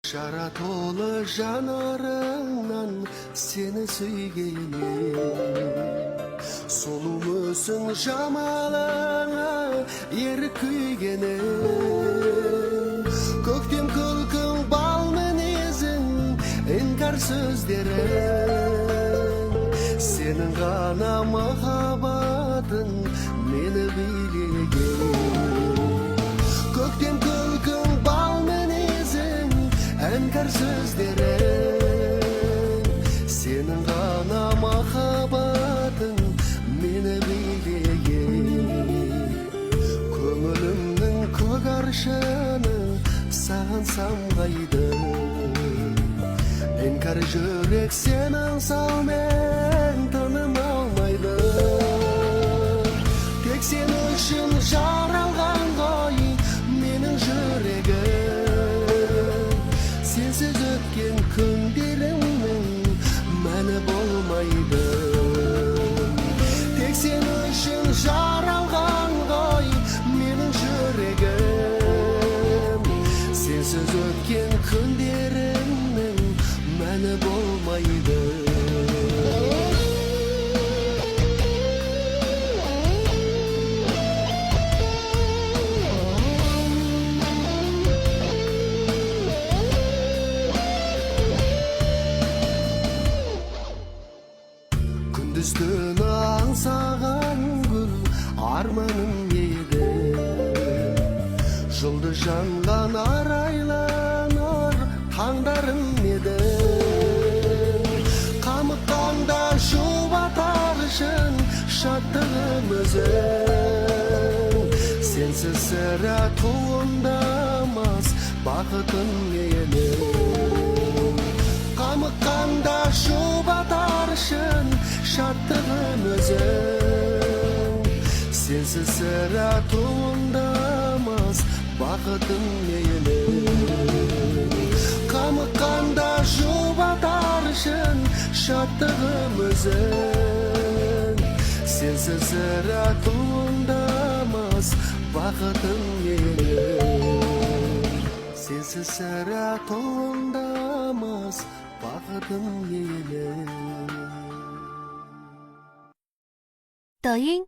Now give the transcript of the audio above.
Жаратылы жанарыңнан сені сүйгенмін, сұлу мүсін жамалыңа ерік күйгенім. Көктем күлкің бал мінезің, іңкәр сөздерің, сенің ғана махаббатың мені билеген. Көктем күлкің бал мінезің, іңкәр сөздерің, сенің ғана махаббатың мені билеген. Көңілімнің көк аршыны саған самғайды, іңкәр жүрек сенің саумен тыным алмайды. Тек сен үшін жаралған ғой менің жүрегім, сенсіз өткен күндерімнің мәні болмайды. Тек сен үшін жаралған ғой менің жүрегім, сенсіз өткен күндерімнің мәні болмайды. Күндіз-түні аңсаған гүл арманым еді, жұлдыз жанған арайланар таңдарым еді. Қамыққанда жұбатар үшін шаттығым өзің, сенсіз сірә туындамас бақытым менің. Қамыққанда жұбатар үшін шаттығым өзің, сенсіз сірә туындамас бақытым менің. Қамыққанда жұбатар үшін шаттығым өзің, сенсіз сірә туындамас бақытым менің. Сенсіз сірә туындамас бақытым менің. 抖音、